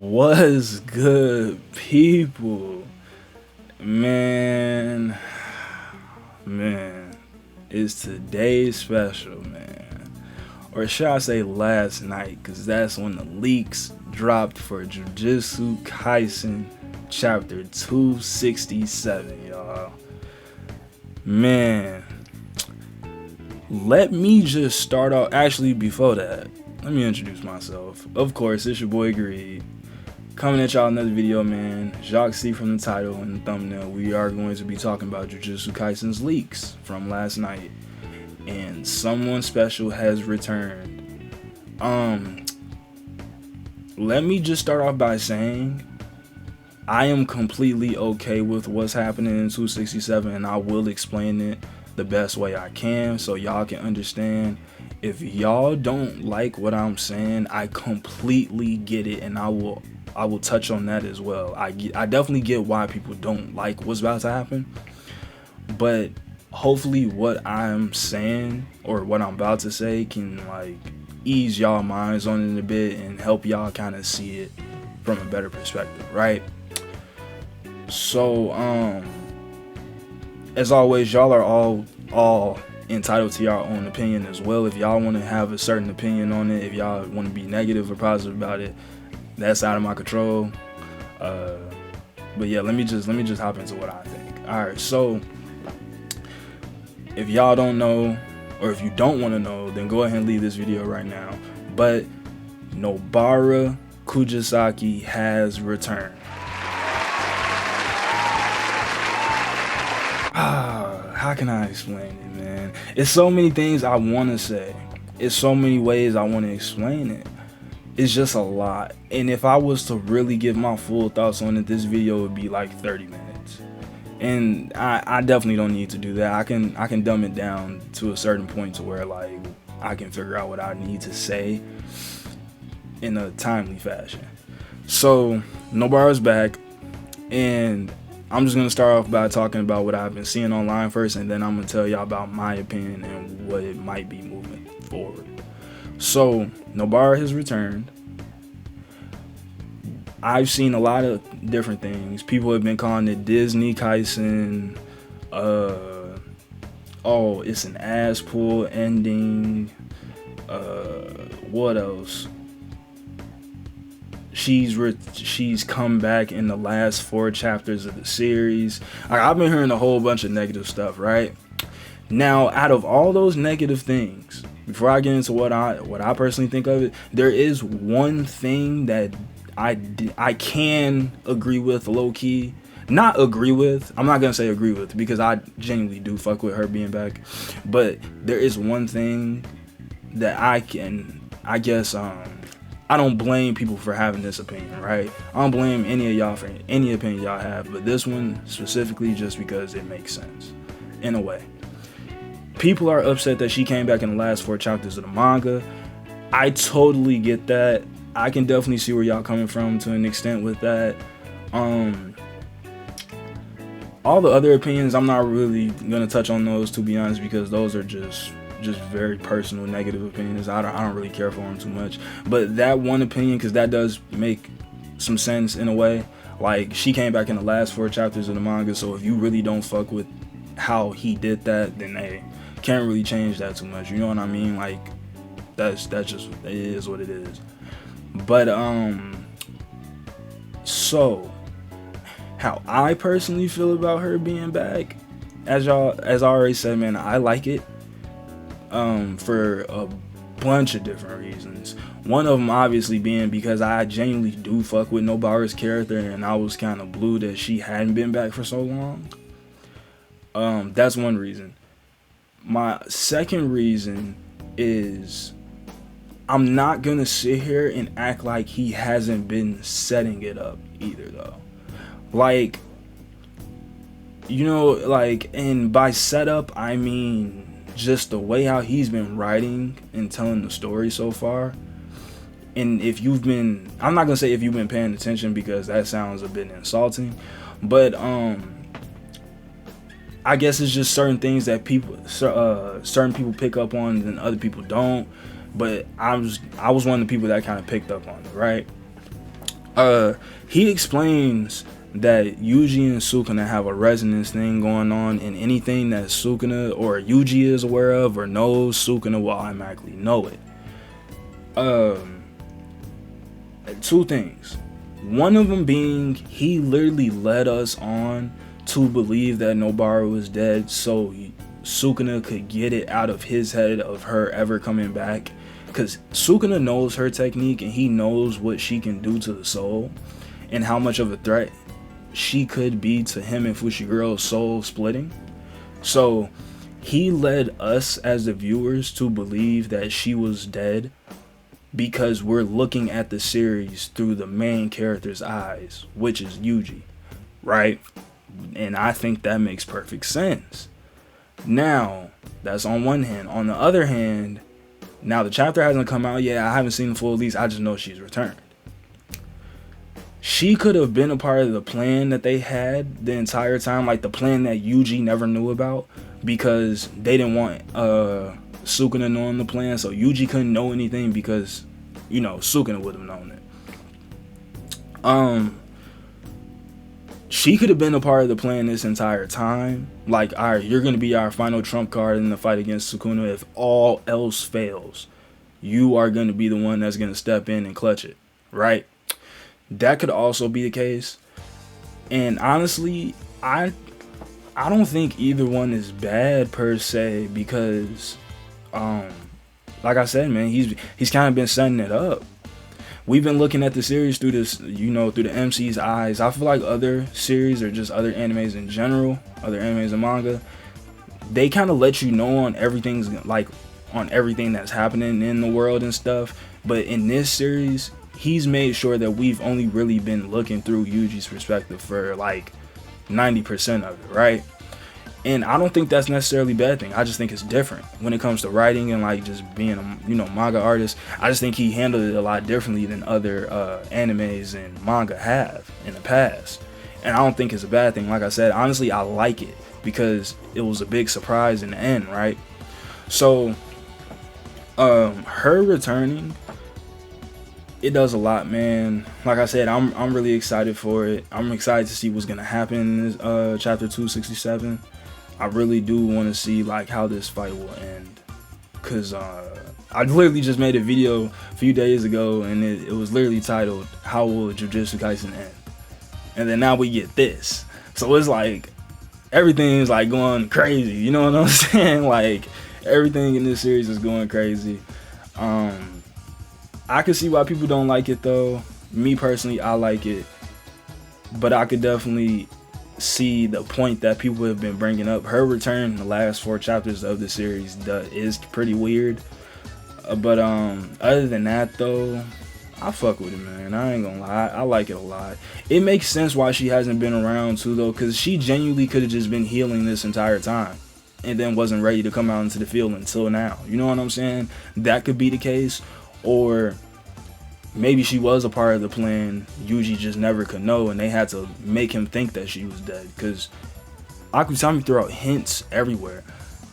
What's good, people? Man, man, it's today's special, man. Or should I say last night, because that's when the leaks dropped for Jujutsu Kaisen Chapter 267, y'all. Man, let me just start off. Actually, before that, let me introduce myself. Of course, it's your boy Greed. Coming at y'all another video, man. Jacques see from the title and the thumbnail, we are going to be talking about Jujutsu Kaisen's leaks from last night. And someone special has returned. Let me just start off by saying I am completely okay with what's happening in 267, and I will explain it the best way I can so y'all can understand. If y'all don't like what I'm saying, I completely get it, and I will touch on that as well. I definitely get why people don't like what's about to happen, but hopefully what I'm saying or what I'm about to say can like ease y'all minds on it a bit and help y'all kind of see it from a better perspective, right? So as always, y'all are all entitled to your own opinion as well. If y'all want to have a certain opinion on it, if y'all want to be negative or positive about it, that's out of my control. But yeah, let me just hop into what I think. All right, so if y'all don't know, or if you don't want to know, then go ahead and leave this video right now. But Nobara Kujisaki has returned. How can I explain it, man? It's so many things I want to say. It's so many ways I want to explain it. It's just a lot. And if I was to really give my full thoughts on it, this video would be like 30 minutes. And I definitely don't need to do that. I can dumb it down to a certain point to where like I can figure out what I need to say in a timely fashion. So Nobara's back, and I'm just gonna start off by talking about what I've been seeing online first, and then I'm gonna tell y'all about my opinion and what it might be moving forward. So Nobara has returned. I've seen a lot of different things. People have been calling it Disney Kaisen. Oh, it's an ass pull ending. What else? She's come back in the last 4 chapters of the series. I've been hearing a whole bunch of negative stuff, right? Now, out of all those negative things, before I get into what I personally think of it, there is one thing that I can agree with, low key. Not agree with. I'm not gonna say agree with, because I genuinely do fuck with her being back. But there is one thing that I guess I don't blame people for having this opinion, right? I don't blame any of y'all for any opinion y'all have, but this one specifically just because it makes sense in a way. People are upset that she came back in the last 4 chapters of the manga. I totally get that. I can definitely see where y'all coming from to an extent with that. All the other opinions, I'm not really gonna touch on those, to be honest, because those are just very personal negative opinions. I don't really care for them too much. But that one opinion, because that does make some sense in a way. Like, she came back in the last 4 chapters of the manga, so if you really don't fuck with how he did that, then they can't really change that too much. You know what I mean? Like, that's just, it is what it is. But so how I personally feel about her being back, as I already said, man, I like it. For a bunch of different reasons. One of them obviously being because I genuinely do fuck with Nobara's character, and I was kind of blue that she hadn't been back for so long. That's one reason. My second reason is I'm not gonna sit here and act like he hasn't been setting it up either, though. Like, you know, like, and by setup I mean just the way how he's been writing and telling the story so far. And if you've been, I'm not gonna say if you've been paying attention, because that sounds a bit insulting, but I guess it's just certain things that certain people pick up on and other people don't. But I was one of the people that kind of picked up on it, right? He explains that Yuji and Sukuna have a resonance thing going on, and anything that Sukuna or Yuji is aware of or knows, Sukuna will automatically know it. Two things. One of them being, he literally led us on to believe that Nobaru was dead so Sukuna could get it out of his head of her ever coming back. Because Sukuna knows her technique and he knows what she can do to the soul and how much of a threat she could be to him and Fushiguro's soul splitting. So he led us as the viewers to believe that she was dead because we're looking at the series through the main character's eyes, which is Yuji, right? And I think that makes perfect sense. Now, that's on one hand. On the other hand, now the chapter hasn't come out yet. I haven't seen the full release. I just know she's returned. She could have been a part of the plan that they had the entire time, like the plan that Yuji never knew about, because they didn't want Sukuna knowing the plan, so Yuji couldn't know anything because, you know, Sukuna would have known it. She could have been a part of the plan this entire time. Like, alright, you're going to be our final trump card in the fight against Sukuna. If all else fails, you are going to be the one that's going to step in and clutch it, right? That could also be the case. And honestly, I don't think either one is bad per se, because like I said, man, he's kind of been setting it up. We've been looking at the series through this, you know, through the MC's eyes. I feel like other series or just other animes in general, other animes and manga, they kind of let you know on everything's like on everything that's happening in the world and stuff. But in this series, he's made sure that we've only really been looking through Yuji's perspective for like 90% of it, right? And I don't think that's necessarily a bad thing. I just think it's different when it comes to writing and like just being a, you know, manga artist. I just think he handled it a lot differently than other animes and manga have in the past. And I don't think it's a bad thing. Like I said, honestly, I like it because it was a big surprise in the end, right? So her returning, it does a lot, man. Like I said, I'm really excited for it. I'm excited to see what's gonna happen in this, chapter 267. I really do want to see like how this fight will end, cause I literally just made a video a few days ago and it was literally titled "How Will Jujutsu Kaisen End?" And then now we get this, so it's like everything's like going crazy. You know what I'm saying? Like everything in this series is going crazy. I can see why people don't like it though. Me personally, I like it, but I could definitely see the point that people have been bringing up. Her return in the last 4 chapters of the series is pretty weird, but other than that though, I fuck with it, man. I ain't gonna lie, I like it a lot. It makes sense why she hasn't been around too though, because she genuinely could have just been healing this entire time and then wasn't ready to come out into the field until now. You know what I'm saying? That could be the case. Or maybe she was a part of the plan, Yuji just never could know, and they had to make him think that she was dead. Because Akutami threw out hints everywhere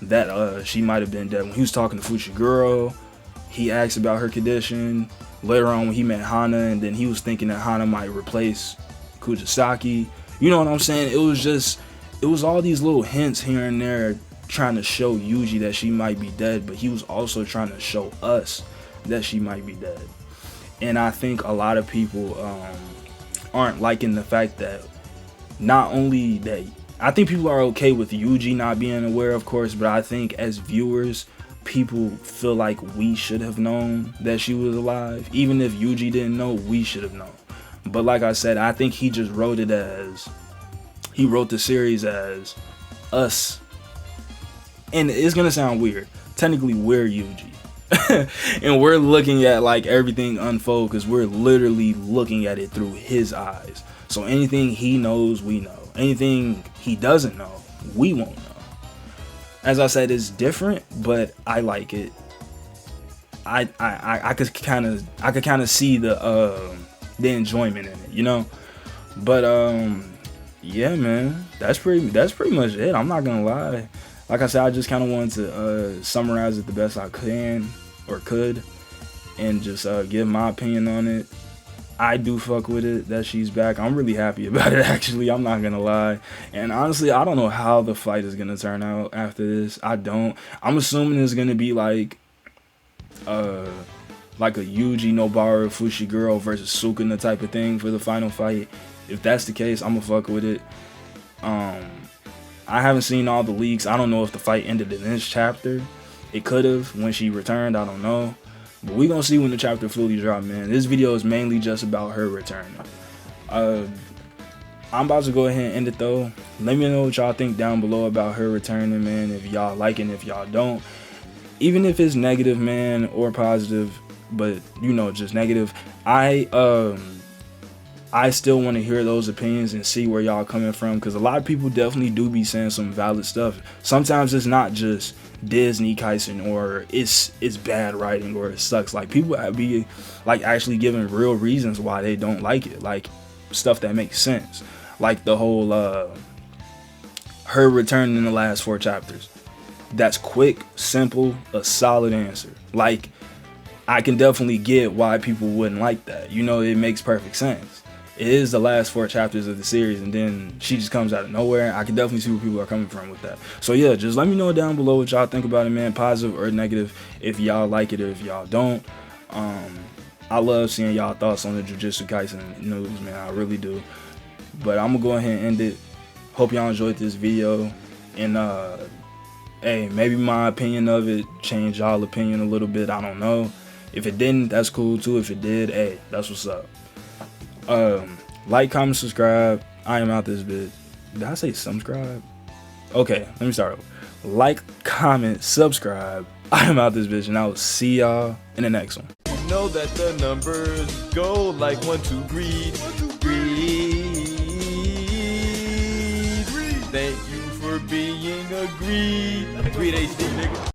that she might have been dead. When he was talking to Fushiguro, he asked about her condition. Later on when he met Hana, and then he was thinking that Hana might replace Kujisaki. You know what I'm saying? It was all these little hints here and there trying to show Yuji that she might be dead, but he was also trying to show us that she might be dead. And I think a lot of people aren't liking the fact that not only that, I think people are okay with Yuji not being aware, of course, but I think as viewers, people feel like we should have known that she was alive. Even if Yuji didn't know, we should have known. But like I said, I think he just wrote it as, he wrote the series as us. And it's gonna sound weird. Technically, we're Yuji. And we're looking at like everything unfold because we're literally looking at it through his eyes. So anything he knows, we know. Anything he doesn't know, we won't know. As I said, it's different, but I like it. I could kind of see the enjoyment in it, you know. But yeah, man, that's pretty much it. I'm not gonna lie. Like I said, I just kind of wanted to summarize it the best I can or could, and just give my opinion on it. I do fuck with it that she's back. I'm really happy about it, actually. I'm not gonna lie. And honestly, I don't know how the fight is gonna turn out after this. I don't. I'm assuming it's gonna be like a Yuji Nobara Fushiguro versus Sukuna type of thing for the final fight. If that's the case, I'm gonna fuck with it. I haven't seen all the leaks. I don't know if the fight ended in this chapter. It could have when she returned. I don't know. But we gonna see when the chapter fully drop, man. This video is mainly just about her returning. I'm about to go ahead and end it though. Let me know what y'all think down below about her returning, man. If y'all like it, if y'all don't. Even if it's negative, man, or positive, but you know, just negative. I still want to hear those opinions and see where y'all coming from, because a lot of people definitely do be saying some valid stuff. Sometimes it's not just Disney Kaisen or it's bad writing or it sucks. Like, people be like actually giving real reasons why they don't like it, like stuff that makes sense, like the whole her returning in the last 4 chapters. That's quick, simple, a solid answer. Like, I can definitely get why people wouldn't like that. You know, it makes perfect sense. It is the last 4 chapters of the series, and then she just comes out of nowhere. I can definitely see where people are coming from with that. So yeah, just let me know down below what y'all think about it, man. Positive or negative, if y'all like it or if y'all don't. I love seeing y'all thoughts on the Jujutsu Kaisen news, man. I really do. But I'm gonna go ahead and end it. Hope y'all enjoyed this video, and hey, maybe my opinion of it changed y'all opinion a little bit. I don't know. If it didn't, that's cool too. If it did, hey, that's what's up. Like, comment, subscribe. I am out this bit. Did I say subscribe? Okay, let me start over. Like, comment, subscribe. I am out this bitch, and I will see y'all in the next one. You know that the numbers go like 1, 2, greed. Thank you for being a greed. Greed HD, nigga.